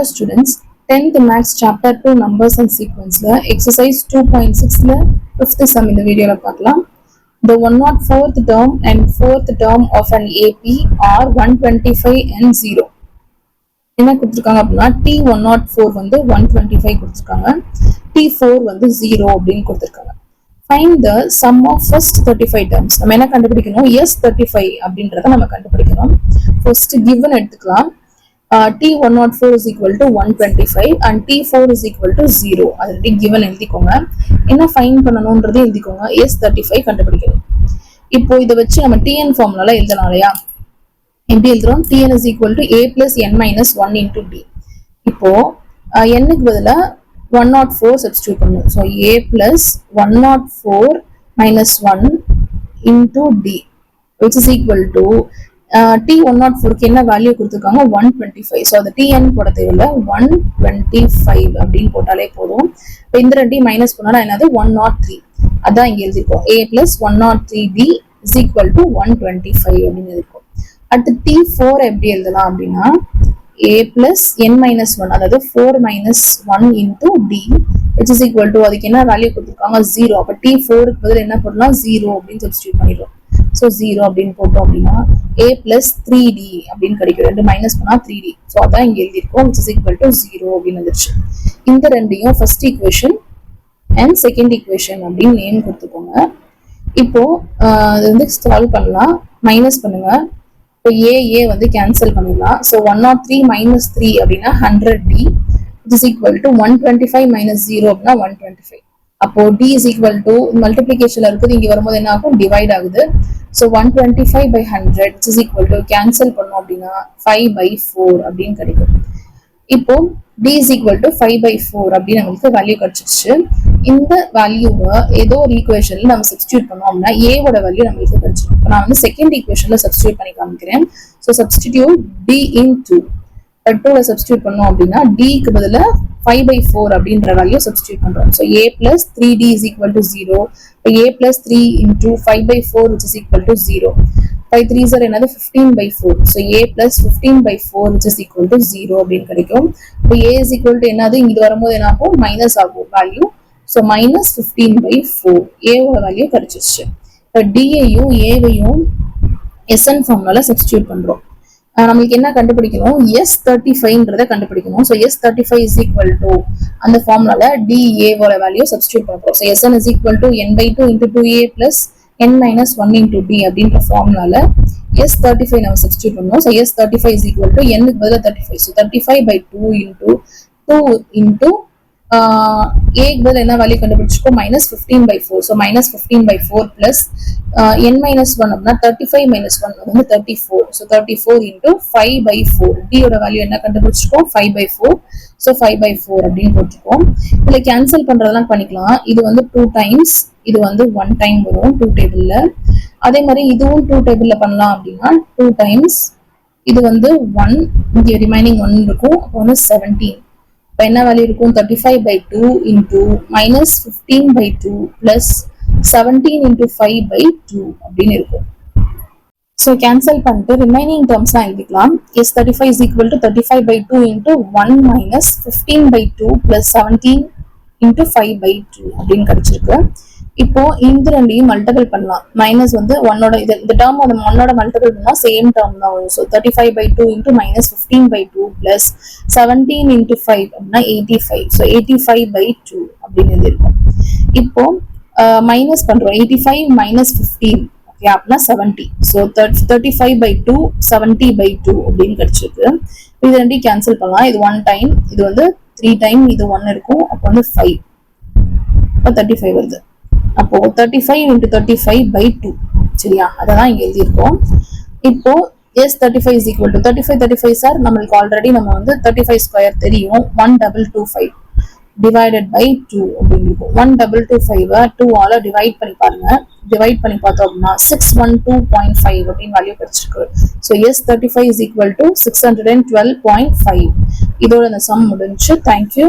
Hello students, 10th Maths Chapter 2 Numbers and Sequence Exercise 2.6 5th sum in the video The 104th term and 4th term of an AP are 125 and 0. என்ன கொடுத்திருக்காங்க அப்படினா T104 வந்து 125 கொடுத்திருக்காங்க, T4 வந்து 0 அப்படினு கொடுத்திருக்காங்க. Find the sum of first 35 terms. நம்ம என்ன கண்டுபிடிக்கணும்? S35 அப்படின்றத நம்ம கண்டுபிடிக்கணும். First given எடுத்துக்கலாம். T104 is equal to 125 and T4 is equal to 0. அது given எழுதிக்கோங்க. என்ன ஃபைண்ட் பண்ணணும்ன்றது எழுதிக்கோங்க. S35 கண்டுபிடிக்கணும். இப்போ இத வச்சு நம்ம Tn ஃபார்முலால எழுதலாம் இல்லையா? எப்படி எழுதுறோம்? Tn is equal to a plus n minus 1 into d. இப்போ n க்கு பதிலா 104 substitute பண்ணனும். So a plus 104 minus 1 into d which is equal to T104 க்கு என்ன வேல்யூ கொடுத்திருக்காங்க? 125. So அது Tn போட தேவையில்ல, 125 அப்படினு போட்டாலே போதும். இப்போ இந்த ரெண்டையும் மைனஸ் பண்ணா என்னது? 103. அதான் இங்க எழுதிருக்கோம். a plus 103d is equal to 125 அப்படினு எழுதிருக்கோம். அடுத்து T4 எப்படி எழுதலாம் அப்படினா a plus n minus 1, அதாவது 4 minus 1 into d which is equal to அதுக்கு என்ன வேல்யூ கொடுத்திருக்காங்க? 0. அப்ப T4 க்கு பதிலா என்ன பண்ணலாம்? 0 அப்படினு சப்ஸ்டிட்யூட் பண்ணிடுறோம். So 0 அப்படின்னு போட்டோம் அப்படின்னா a plus 3d அப்படின்னு கிடைக்கும். ரெண்டு மைனஸ் பண்ணா 3d. ஸோ அதான் இங்க எழுதியிருக்கோம் which is equal to 0 அப்படின்னு வந்துருச்சு. இந்த ரெண்டையும் first equation and second equation அப்படின்னு நேம் கொடுத்துக்கோங்க. இப்போ அது வந்து சால்வ் பண்ணலாம். மைனஸ் பண்ணுங்க. இப்போ ஏ வந்து கேன்சல் பண்ணிடலாம். ஸோ 103 minus 3 அப்படின்னா 100d which is equal to 125 minus 0 அப்படின்னா 125. அப்போ d is equal to மல்டிப்ளிகேஷன்ல இருக்குது, இங்க வரும்போது என்ன ஆகும்? டிவைட் ஆகுது. So 125 by 100 which is equal to cancel பண்ணோம் அப்படின்னா 5 by 4 அப்படின்னு கிடைக்கும். இப்போ d is equal to 5 by 4 அப்படின்னு நமக்கு வேல்யூ கிடைச்சிருச்சு. இந்த வேல்யூவை ஏதோ ஒரு ஈக்குவேஷன்ல நம்ம சப்ஸ்டிட்யூட் பண்ணோம் அப்படின்னா a ஓட வேல்யூ நமக்கு கிடைச்சிடும். இப்போ நான் வந்து செகண்ட் ஈக்குவேஷன்ல சப்ஸ்டிட்யூட் பண்ணி காமிக்கிறேன். ஸோ சப்ஸ்டிட்யூட் d into 2ல சப்ஸ்டிட்யூட் பண்ணோம் அப்படின்னா d க்கு பதிலா 5 by 4 அப்படின்ற வேல்யூ சப்ஸ்டிட்யூட் பண்றோம். So a plus 3d is equal to 0. a plus 3 into 5 by 4 which is equal to 0. 5 3s are another 15 by 4. So a plus 15 by 4 which is equal to 0 அப்படின்னு கிடைக்கும். இப்போ a is equal to என்னது? இங்க வரும்போது என்ன ஆகும்? Minus ஆகும் value. So minus 15 by 4 a ஓட வேல்யூ கிடைச்சிருச்சு. இப்போ d ஐயும் a வையும் sn ஃபார்முலால சப்ஸ்டிட்யூட் பண்றோம். நம்மளுக்கு என்ன கண்டுபிடிக்கணும்? S35ன்றத கண்டுபிடிக்கணும். So S35 is equal to அந்த ஃபார்முலால DA ஓட வேல்யூ சப்ஸ்டிட்யூட் பண்றோம். So Sn is equal to n by 2 into 2a plus n minus 1 into d அப்படின்ற ஃபார்முலால S35 நம்ம சப்ஸ்டிட்யூட் பண்ணோம். So S35 is equal to n க்கு பதிலா 35. So 35 by 2 into a க்கு பதிலா என்ன வேல்யூ கண்டுபிடிச்சிருக்கோம்? minus 15 by 4. So minus 15 by 4 plus n minus 1 அப்படின்னா 35 minus 1 அது வந்து 34. So 34 into 5 by 4. d ஓட வேல்யூ என்ன கண்டுபிடிச்சிருக்கோம்? 5 by 4. So 5 by 4 அப்படின்னு போட்டுருக்கோம். இதுல கேன்சல் பண்றதெல்லாம் பண்ணிக்கலாம். இது வந்து 2 times, இது வந்து 1 time வரும் 2 டேபிள்ல. அதே மாதிரி இதுவும் 2 டேபிள்ல பண்ணலாம் அப்படின்னா 2 times, இது வந்து 1, இங்க ரிமைனிங் 1 இருக்கும். அப்போ வந்து 17. இப்போ என்ன வேல்யூ இருக்கும்? 35 by 2 into minus 15 by 2 plus 17 into 5 by 2 அப்படின்னு இருக்கும். ஸோ கேன்சல் பண்ணிட்டு ரிமைனிங் டேர்ம்ஸ் தான் எழுதிக்கலாம். S35 is equal to 35 by 2 into 1 minus 15 by 2 plus 17 into 5 by 2 அப்படின்னு கிடைச்சிருக்கு. இப்போ இந்த ரெண்டையும் மல்டிபிள் பண்ணலாம். மைனஸ் வந்து ஒன்னோட இந்த டேர்ம் ஒன்னோட மல்டிபிள் பண்ணா சேம் டேர்ம் தான் வரும். So 35 by 2 into minus 15 by 2 plus 17 into 5 அப்படின்னா 85. ஸோ 85 by 2 அப்படின்னு இருக்கும். இப்போ மைனஸ் பண்றோம். 85 minus 15 ஓகே அப்படின்னா 70. ஸோ 35 by 2 70 by 2 அப்படின்னு கிடைச்சிருக்கு. இது ரெண்டையும் கேன்சல் பண்ணலாம். இது 1 time, இது வந்து 3 time, இது 1 இருக்கும். அப்போ வந்து 5, இப்போ 35 வருது. அப்போ 35 into 35 by 2. சரியா? அதான் இங்க எழுதியிருக்கோம். இப்போ S35 is equal to 35 sir நம்மளுக்கு ஆல்ரெடி நம்ம வந்து 35 ஸ்கொயர் தெரியும். 1225 divided by 2 அப்படின்னு இருக்கும். 1225 2 ஆல டிவைட் பண்ணி பாருங்க. டிவைட் பண்ணி பார்த்தோம் அப்படின்னா 612.5 அப்படின்னு வேல்யூ கிடைச்சிருக்கு. So S35 is equal to 612.5. இதோட இந்த சம் முடிஞ்சு. தேங்க்யூ.